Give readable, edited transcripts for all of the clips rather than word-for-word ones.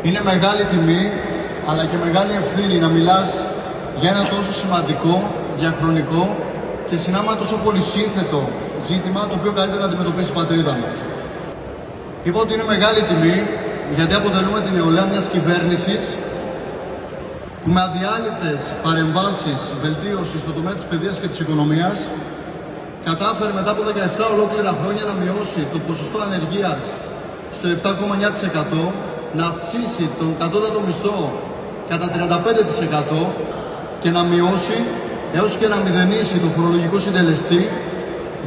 Είναι μεγάλη τιμή, αλλά και μεγάλη ευθύνη να μιλάς για ένα τόσο σημαντικό, διαχρονικό και συνάμα τόσο πολύ σύνθετο ζήτημα, το οποίο καλύτερα να αντιμετωπίσει η πατρίδα μας. Είπα ότι είναι μεγάλη τιμή, γιατί αποτελούμε την νεολαία μιας κυβέρνησης που με αδιάλειπτες παρεμβάσεις βελτίωσης στο τομέα της παιδείας και της οικονομίας κατάφερε μετά από 17 ολόκληρα χρόνια να μειώσει το ποσοστό ανεργίας στο 7,9%, να αυξήσει τον κατώτατο μισθό κατά 35% και να μειώσει έως και να μηδενίσει το φορολογικό συντελεστή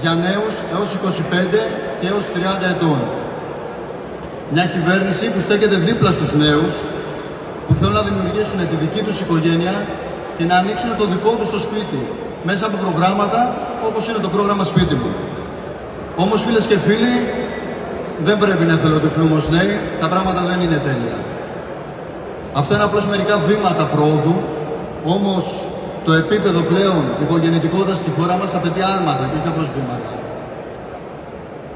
για νέους έως 25 και έως 30 ετών. Μια κυβέρνηση που στέκεται δίπλα στους νέους, που θέλουν να δημιουργήσουν τη δική τους οικογένεια και να ανοίξουν το δικό τους το σπίτι μέσα από προγράμματα όπως είναι το πρόγραμμα Σπίτι μου. Όμως, φίλες και φίλοι, δεν πρέπει να εθελοτυφλούμε ως νέοι, τα πράγματα δεν είναι τέλεια. Αυτά είναι απλώς μερικά βήματα πρόοδου, όμως το επίπεδο πλέον υπογεννητικότητας στη χώρα μας απαιτεί άλματα και όχι απλώς βήματα.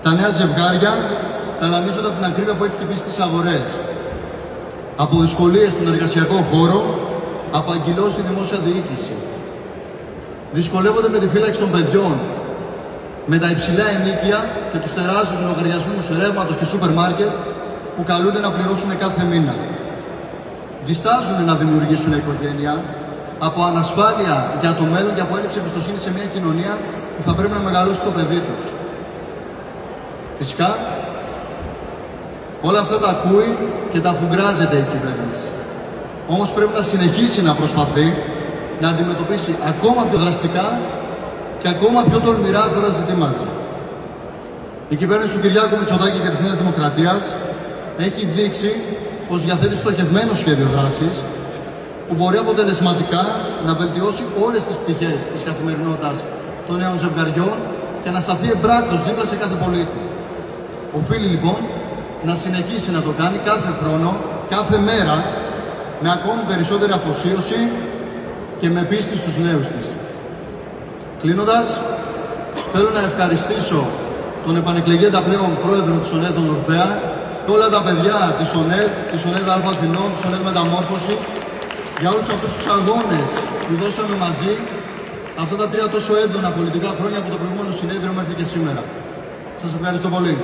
Τα νέα ζευγάρια ταλανίζονται από την ακρίβεια που έχει χτυπήσει τις αγορές, από δυσκολίες στον εργασιακό χώρο, από αγκυλώσεις στη δημόσια διοίκηση. Δυσκολεύονται με τη φύλαξη των παιδιών, με τα υψηλά ενοίκια και τους τεράστιους λογαριασμούς ρεύματος και σούπερ μάρκετ που καλούνται να πληρώσουν κάθε μήνα. Διστάζουν να δημιουργήσουν οικογένεια από ανασφάλεια για το μέλλον και από έλλειψη εμπιστοσύνη σε μια κοινωνία που θα πρέπει να μεγαλώσει το παιδί τους. Φυσικά, όλα αυτά τα ακούει και τα αφουγκράζεται η κυβέρνηση. Όμως πρέπει να συνεχίσει να προσπαθεί να αντιμετωπίσει ακόμα πιο δραστικά και ακόμα πιο τολμηρά αυτά τα ζητήματα. Η κυβέρνηση του Κυριάκου Μητσοτάκη και της Νέας Δημοκρατίας έχει δείξει πως διαθέτει στοχευμένο σχέδιο δράσης που μπορεί αποτελεσματικά να βελτιώσει όλες τις πτυχές της καθημερινότητας των νέων ζευγαριών και να σταθεί εμπράκτος δίπλα σε κάθε πολίτη. Οφείλει λοιπόν να συνεχίσει να το κάνει κάθε χρόνο, κάθε μέρα, με ακόμη περισσότερη αφοσίωση και με πίστη στους νέους της. Κλείνοντας, θέλω να ευχαριστήσω τον επανεκλεγέντα πλέον πρόεδρο της ΟΝΕΔ, τον Ορφέα, και όλα τα παιδιά της ΟΝΕΔ Α Αθηνών, της ΟΝΕΔ Μεταμόρφωση, για όλους αυτούς τους αγώνες που δώσαμε μαζί αυτά τα 3 τόσο έντονα πολιτικά χρόνια από το προηγούμενο συνέδριο μέχρι και σήμερα. Σας ευχαριστώ πολύ.